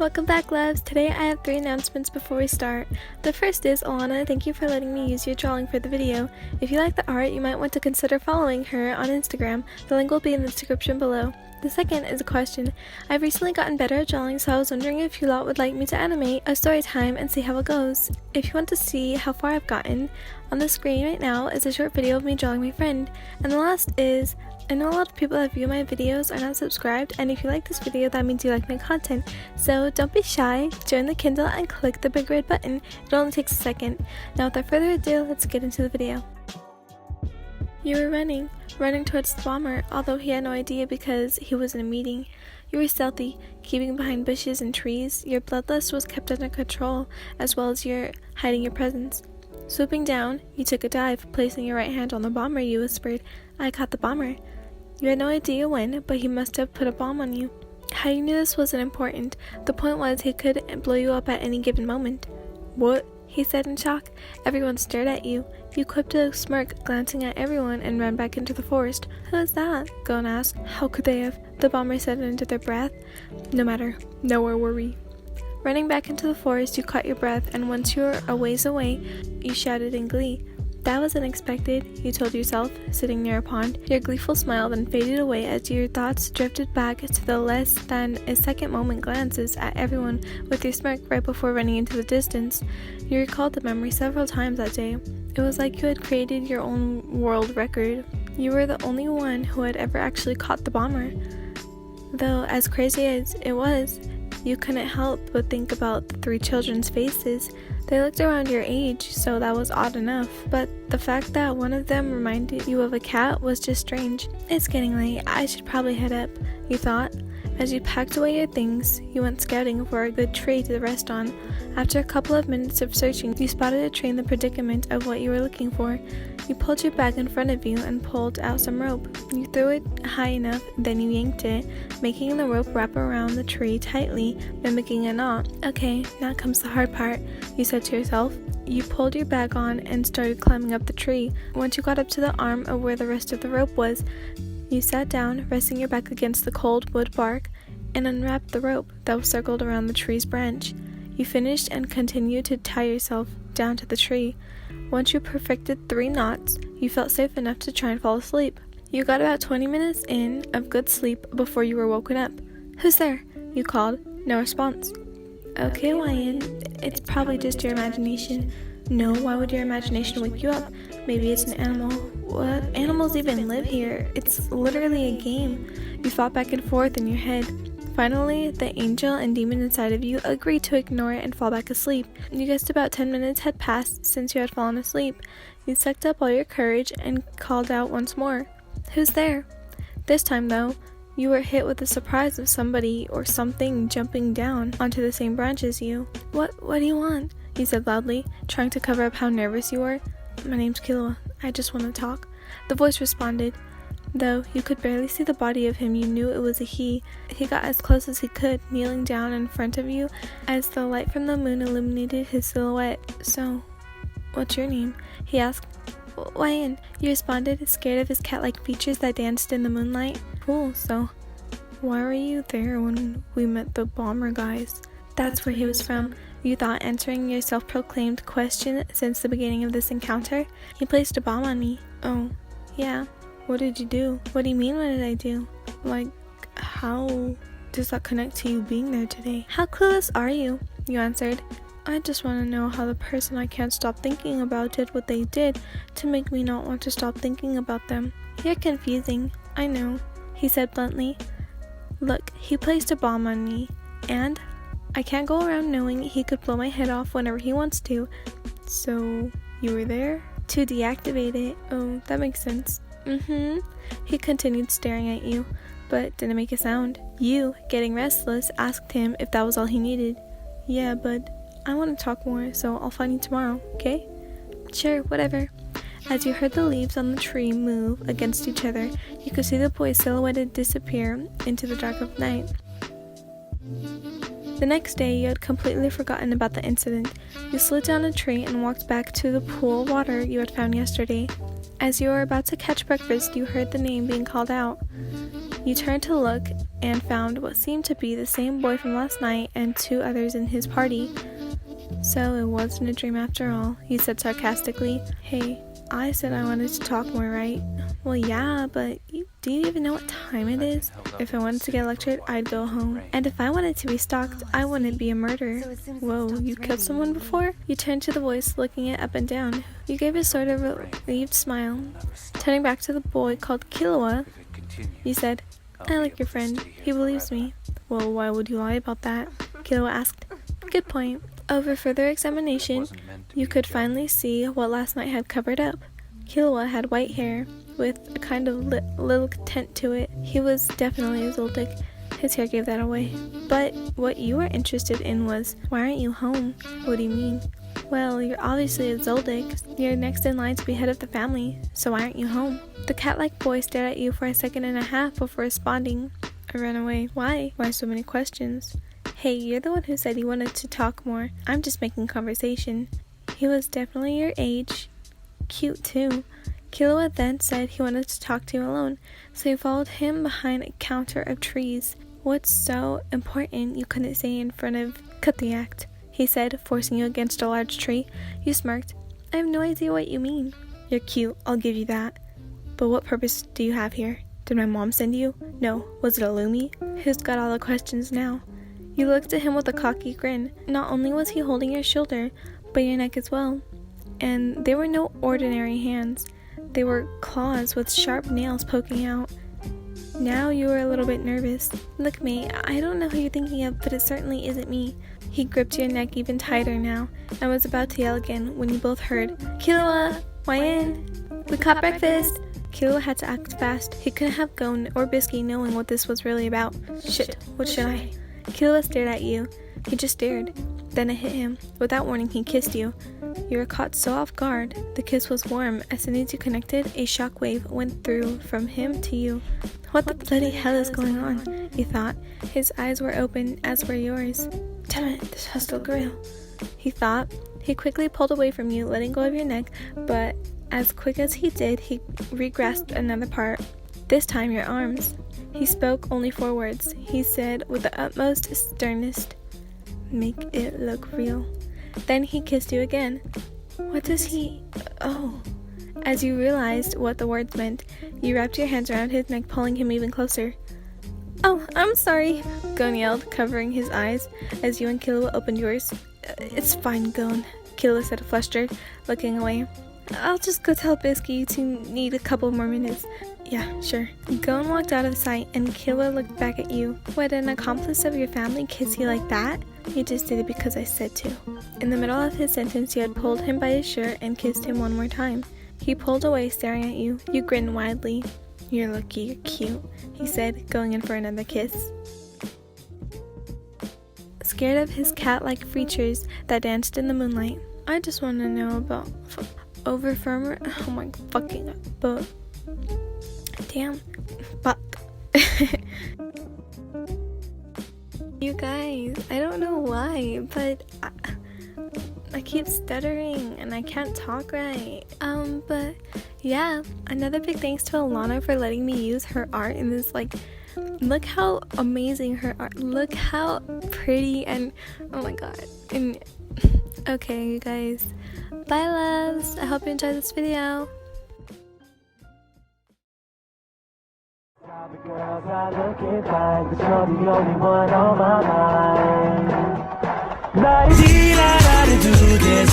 Welcome back, loves. Today I have 3 announcements before we start. The first is, Allanah, thank you for letting me use your drawing for the video. If you like the art, you might want to consider following her on Instagram. The link will be in the description below. The second is a question. I've recently gotten better at drawing, so I was wondering if you lot would like me to animate a story time and see how it goes. If you want to see how far I've gotten, on the screen right now is a short video of me drawing my friend. And the last is, I know a lot of people that view my videos are not subscribed, and if you like this video, that means you like my content. So don't be shy, join the Kindle and click the big red button. It only takes a second. Now without further ado, let's get into the video. You were running towards the bomber, although he had no idea because he was in a meeting. You were stealthy, keeping behind bushes and trees. Your bloodlust was kept under control, as well as your hiding your presence. Swooping down, you took a dive, placing your right hand on the bomber. You whispered, "I caught the bomber." You had no idea when, but he must have put a bomb on you. How you knew this wasn't important. The point was he could blow you up at any given moment. "What?" he said in shock. Everyone stared at you. You quipped a smirk, glancing at everyone, and ran back into the forest. "Who is that?" Gon asked. "How could they have?" the bomber said under their breath. "No matter. Nowhere were we." Running back into the forest, you caught your breath, and once you were a ways away, you shouted in glee. "That was unexpected," you told yourself, sitting near a pond. Your gleeful smile then faded away as your thoughts drifted back to the less than a second moment glances at everyone with your smirk right before running into the distance. You recalled the memory several times that day. It was like you had created your own world record. You were the only one who had ever actually caught the bomber. Though, as crazy as it was, you couldn't help but think about the 3 children's faces. They looked around your age, so that was odd enough. But the fact that one of them reminded you of a cat was just strange. "It's getting late. I should probably head up," you thought. As you packed away your things, you went scouting for a good tree to rest on. After a couple of minutes of searching, you spotted a tree in the predicament of what you were looking for. You pulled your bag in front of you and pulled out some rope. You threw it high enough, then you yanked it, making the rope wrap around the tree tightly, mimicking a knot. "Okay, now comes the hard part," you said to yourself. You pulled your bag on and started climbing up the tree. Once you got up to the arm of where the rest of the rope was, you sat down, resting your back against the cold wood bark, and unwrapped the rope that was circled around the tree's branch. You finished and continued to tie yourself down to the tree. Once you perfected 3 knots, you felt safe enough to try and fall asleep. You got about 20 minutes in of good sleep before you were woken up. "Who's there?" you called. No response. "Okay, Ryan, it's probably just your imagination." "No, why would your imagination wake you up? Maybe it's an animal." "What? Animals even live here? It's literally a game." You fought back and forth in your head. Finally, the angel and demon inside of you agreed to ignore it and fall back asleep. You guessed about 10 minutes had passed since you had fallen asleep. You sucked up all your courage and called out once more. "Who's there?" This time, though, you were hit with the surprise of somebody or something jumping down onto the same branch as you. What do you want?" you said loudly, trying to cover up how nervous you were. "My name's Killua. I just want to talk." The voice responded. Though you could barely see the body of him, you knew it was a he. He got as close as he could, kneeling down in front of you as the light from the moon illuminated his silhouette. "So, what's your name?" he asked. "Ryan," you responded, scared of his cat-like features that danced in the moonlight. "Cool, so why were you there when we met the bomber guys?" That's where he was from, you thought, answering your self-proclaimed question since the beginning of this encounter. "He placed a bomb on me." "Oh, yeah. What did you do?" "What do you mean, what did I do?" "Like, how does that connect to you being there today?" "How clueless are you?" you answered. "I just want to know how the person I can't stop thinking about did what they did to make me not want to stop thinking about them." "You're confusing." "I know," he said bluntly. "Look, he placed a bomb on me, and I can't go around knowing he could blow my head off whenever he wants to." "So, you were there?" "To deactivate it." "Oh, that makes sense." He continued staring at you, but didn't make a sound. You, getting restless, asked him if that was all he needed. "Yeah, but I want to talk more, so I'll find you tomorrow, okay?" "Sure, whatever." As you heard the leaves on the tree move against each other, you could see the boy silhouetted disappear into the dark of night. The next day, you had completely forgotten about the incident. You slid down a tree and walked back to the pool of water you had found yesterday. As you were about to catch breakfast, you heard the name being called out. You turned to look and found what seemed to be the same boy from last night and 2 others in his party. So it wasn't a dream after all, he said sarcastically. Hey, I said I wanted to talk more, right? Well, yeah, but do you even know what time it is? If I wanted to get lectured, I'd go home. And if I wanted to be stalked, I wouldn't be a murderer. Whoa, you killed someone before? You turned to the voice, looking it up and down. You gave a sort of relieved smile. Turning back to the boy called Killua, you said, I like your friend. He believes me. Well, why would you lie about that? Killua asked. Good point. Over further examination, you could finally see what last night had covered up. Killua had white hair, with a kind of little tint to it. He was definitely a Zoldyck. His hair gave that away. But what you were interested in was, why aren't you home? What do you mean? Well, you're obviously a Zoldyck. You're next in line to be head of the family, so why aren't you home? The cat-like boy stared at you for a second and a half before responding. I ran away. Why? Why so many questions? Hey, you're the one who said you wanted to talk more. I'm just making conversation. He was definitely your age. Cute, too. Killua then said he wanted to talk to you alone, so you followed him behind a counter of trees. What's so important you couldn't say in front of... Cut the act, he said, forcing you against a large tree. You smirked. I have no idea what you mean. You're cute, I'll give you that. But what purpose do you have here? Did my mom send you? No. Was it a Lumi? Who's got all the questions now? You looked at him with a cocky grin. Not only was he holding your shoulder, but your neck as well. And they were no ordinary hands. They were claws with sharp nails poking out. Now you were a little bit nervous. Look, mate, I don't know who you're thinking of, but it certainly isn't me. He gripped your neck even tighter now, and was about to yell again when you both heard, Killua, why in? We caught breakfast! Killua had to act fast. He couldn't have Gon or Bisky knowing what this was really about. Shit, what should I? Killua stared at you. He just stared. Then it hit him. Without warning, he kissed you. You were caught so off guard. The kiss was warm. As soon as you connected, a shockwave went through from him to you. What the bloody hell is going on? You thought. His eyes were open, as were yours. Damn it, this hostile grill. He thought. He quickly pulled away from you, letting go of your neck, but as quick as he did, he re-grasped another part. This time your arms. He spoke only 4 words. He said with the utmost sternness, make it look real. Then he kissed you again. What does he... Oh. As you realized what the words meant, you wrapped your hands around his neck, pulling him even closer. Oh, I'm sorry, Gon yelled, covering his eyes as you and Killua opened yours. It's fine, Gon, Killua said, flustered, looking away. I'll just go tell Bisky to need a couple more minutes. Yeah, sure. Gon walked out of sight, and Killua looked back at you. Would an accomplice of your family kiss you like that? He just did it because I said to. In the middle of his sentence, you had pulled him by his shirt and kissed him one more time. He pulled away, staring at you. You grinned widely. You're lucky, you're cute, he said, going in for another kiss. Scared of his cat-like features that danced in the moonlight. I just want to know about Overfirmer. Oh my fucking god. But damn. Fuck. You guys, I don't know why, but I keep stuttering and I can't talk right. But yeah, another big thanks to Allanah for letting me use her art in this, like, look how amazing her art, look how pretty, and oh my god. And okay, you guys, bye loves, I hope you enjoyed this video. The girls are looking fine, but you're the only one on my mind. Like, do this.